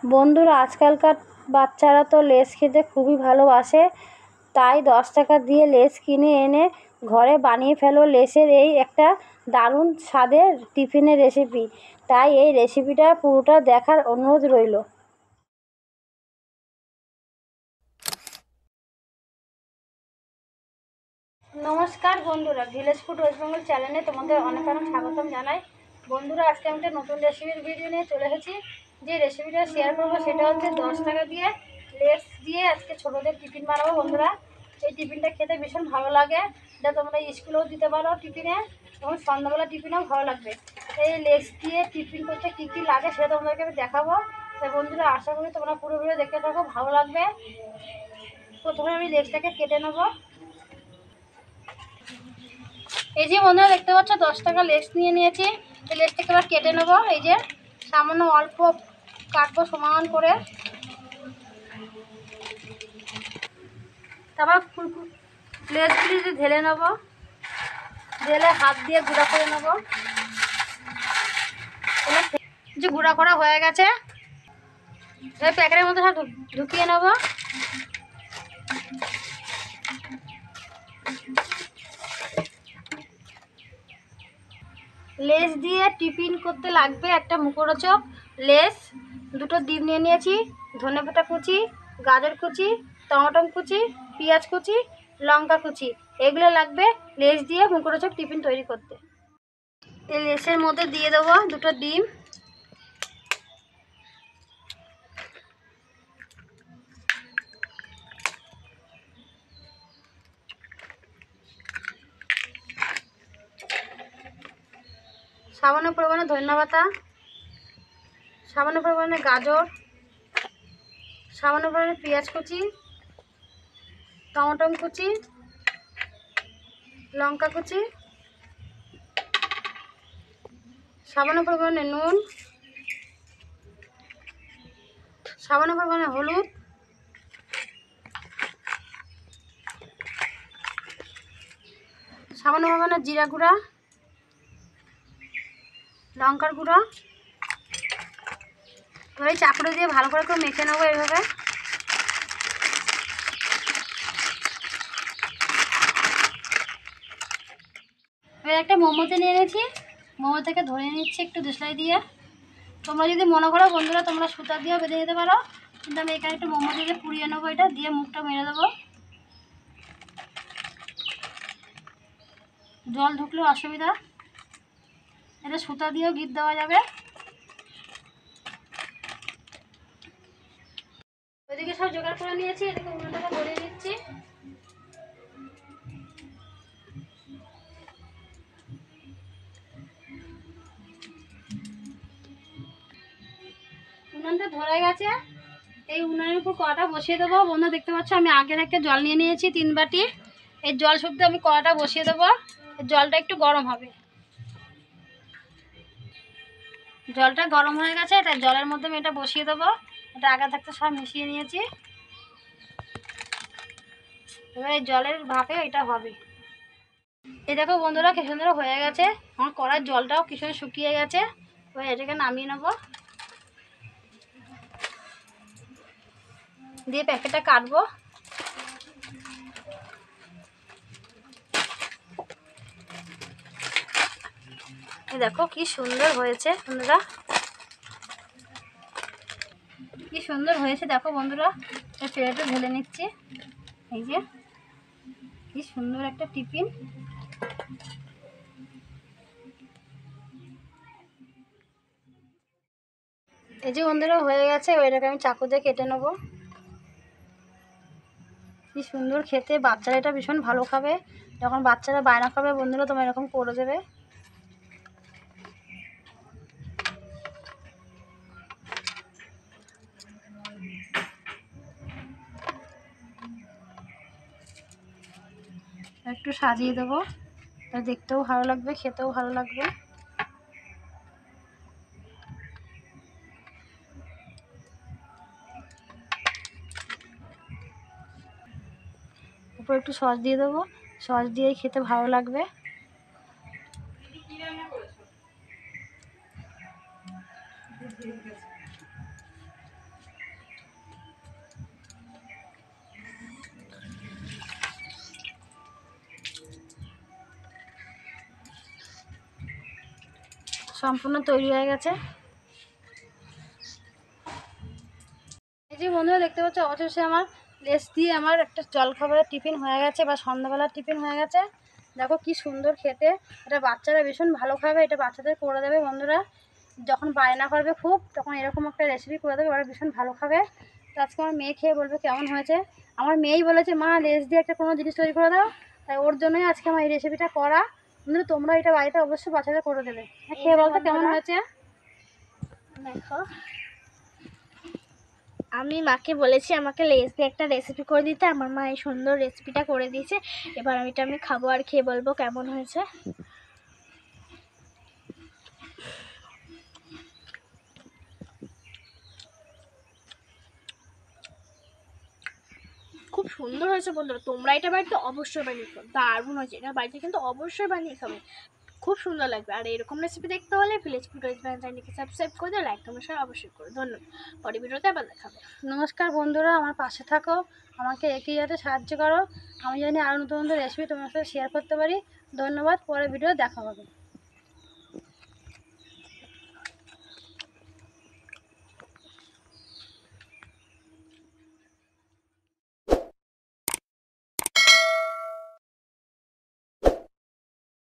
বন্ধুরা, আজকালকার বাচ্চারা তো লেস খেতে খুবই ভালোবাসে। তাই 10 টাকা দিয়ে লেস কিনে এনে ঘরে বানিয়ে ফেলো লেসের এই একটা দারুণ স্বাদের টিফিনের রেসিপি। তাই এই রেসিপিটা পুরোটা দেখার অনুরোধ রইল। নমস্কার বন্ধুরা, ভিলেজ ফুড ওয়েস্ট বেঙ্গল চ্যানেলে তোমাদের অনেক অনেক স্বাগতম জানাই। বন্ধুরা, আজকে আমি একটা নতুন রেসিপির ভিডিও নিয়ে চলে এসেছি। যে রেসিপিটা শেয়ার করবো সেটা হচ্ছে 10 টাকা দিয়ে লেস দিয়ে আজকে ছোটোদের টিফিন বানাবো। বন্ধুরা, এই টিফিনটা খেতে ভীষণ ভালো লাগে। এটা তোমরা স্কুলেও দিতে পারো টিফিনে, এবং সন্ধ্যাবেলা টিফিনেও ভালো লাগবে। এই লেস দিয়ে টিফিন করতে কী কী লাগে সেটা তোমাদেরকে আমি দেখাবো। তাই বন্ধুরা, আশা করি তোমরা পুরো ভিডিও দেখতে থাকো, ভালো লাগবে। প্রথমে আমি লেসটাকে কেটে নেবো। এই যে বন্ধুরা দেখতে পাচ্ছ 10 টাকা লেস নিয়ে নিয়েছি। এই লেসটাকে এবার কেটে নেবো। এই যে সামান্য অল্প কাটবো সমান করে। তারপর লেসগুলি ঢেলে নেবো, ঢেলে হাত দিয়ে গুঁড়া করে নেবো। যে গুঁড়া করা হয়ে গেছে, এবার প্যাকেটের মধ্যে সব ঢুকিয়ে নেবো। লেস দিয়ে টিফিন করতে লাগবে একটা মুখরোচক লেস। দুটো ডিম নিয়ে নিয়েছি, ধনেপাতা কুচি, গাজর কুচি, টমেটো কুচি, পেঁয়াজ কুচি, লঙ্কা কুচি, এগুলো লাগবে লেস দিয়ে মুখরোচক টিফিন তৈরি করতে। এই লেসের মধ্যে দিয়ে দেবো দুটো ডিম। সামান্য পরিমাণে ধনেপাতা, সামান্য পরিমাণে গাজর, সামান্য পরিমাণে পেঁয়াজ কুচি, টমেটো কুচি, লঙ্কা কুচি, সামান্য পরিমাণে নুন, সামান্য পরিমাণে হলুদ, সামান্য পরিমাণে জিরা গুঁড়া, লঙ্কার গুঁড়ো। এবার এই চাকুটা দিয়ে ভালো করে মেখে নেবো এইভাবে। এবার একটা মোমোতে নিয়ে নিয়েছি, মোমো থেকে ধরে নিচ্ছি একটু দেশলাই দিয়ে। তোমরা যদি মনে করো বন্ধুরা তোমরা সুতা দিয়েও বেঁধে যেতে পারো, কিন্তু আমি এখানে একটু মোমো দিয়ে পুড়িয়ে নেবো। এটা দিয়ে মুখটা মেরে দেবো। জল ঢুকলেও অসুবিধা, এটা সুতা দিয়েও গিট দেওয়া যাবে। ওইদিকে সব জোগাড় করে নিয়েছি, এদিকে উনুনটাকে ধরিয়ে নিচ্ছি। উনুনটা ধরে গেছে, এই উনুনের উপর কড়াটা বসিয়ে দেবো। বন্ধু দেখতে পাচ্ছ আমি আগে থেকে জল নিয়ে নিয়েছি 3 বাটি। এই জল শুদ্ধ আমি কড়াটা বসিয়ে দেবো। জলটা একটু গরম হবে। জলটা গরম হয়ে গেছে, তাই জলের মধ্যে আমি এটা বসিয়ে দেবো। এটা আগে থাকতে সব মিশিয়ে নিয়েছি। এবার এই জলের ভাপে এটা হবে। এই দেখো বন্ধুরা কি সুন্দর হয়ে গেছে। আমার কড়ার জলটাও কি সুন্দর শুকিয়ে গেছে। এবার এটাকে নামিয়ে নেবো, দিয়ে প্যাকেটটা কাটবো। দেখো কি সুন্দর হয়েছে বন্ধুরা, কি সুন্দর হয়েছে দেখো বন্ধুরা। এই প্লেটে ঢেলে নিচ্ছি। এই যে কি সুন্দর একটা টিফিন। এই যে বন্ধুরা হয়ে গেছে, ওইটাকে আমি চাকু দিয়ে কেটে নেবো। কি সুন্দর খেতে, বাচ্চারা এটা ভীষণ ভালো খাবে। যখন বাচ্চারা বায়না খাবে বন্ধুরা তোমরা এরকম করে দেবে। একটু সাজিয়ে দেবো, দেখতেও ভালো লাগবে, খেতেও ভালো লাগবে। উপরে একটু সস দিয়ে দেবো, সস দিয়েই খেতে ভালো লাগবে। সম্পূর্ণ তৈরি হয়ে গেছে। এই যে বন্ধুরা দেখতে পাচ্ছ, অবশেষে আমার লেস দিয়ে আমার একটা জলখাবারের টিফিন হয়ে গেছে বা সন্ধ্যাবেলার টিফিন হয়ে গেছে। দেখো কি সুন্দর খেতে, এটা বাচ্চারা ভীষণ ভালো খাবে, এটা বাচ্চাদের করে দেবে বন্ধুরা। যখন বায়না করবে খুব, তখন এরকম একটা রেসিপি করে দেবে, ওরা ভীষণ ভালো খাবে। তো আজকে আমার মেয়ে খেয়ে বলবে কেমন হয়েছে। আমার মেয়েই বলেছে মা লেস দিয়ে একটা কোনো জিনিস তৈরি করে দাও, তাই ওর জন্যই আজকে আমার এই রেসিপিটা করা। কিন্তু তোমরা এটা বাড়িতে অবশ্যই বাচ্চাদের করে দেবে। খেয়ে বলতো কেমন হয়েছে। দেখো, আমি মাকে বলেছি আমাকে লেস দিয়ে একটা রেসিপি করে দিতে, আমার মা এই সুন্দর রেসিপিটা করে দিয়েছে। এবার আমি খাবো আর খেয়ে বলবো কেমন হয়েছে। খুব সুন্দর হয়েছে বন্ধুরা, তোমরা এটা বাড়িতে অবশ্যই বানিয়ে খাবে, দারুণ হয়েছে। এটা বাড়িতে কিন্তু অবশ্যই বানিয়ে খাবে, খুব সুন্দর লাগবে। আর এরকম রেসিপি দেখতে হলে ভিলেজ ফুড ওয়েস্ট বেঙ্গল চ্যানেলকে সাবস্ক্রাইব করে দাও, লাইক কমেন্ট শেয়ার অবশ্যই করে। ধন্যবাদ, পরের ভিডিওতে আবার দেখাবে। নমস্কার বন্ধুরা, আমার পাশে থাকো, আমাকে এগিয়ে যেতে সাহায্য করো, আমি জানি আরও নতুন নতুন রেসিপি তোমার সাথে শেয়ার করতে পারি। ধন্যবাদ, পরের ভিডিও দেখা হবে।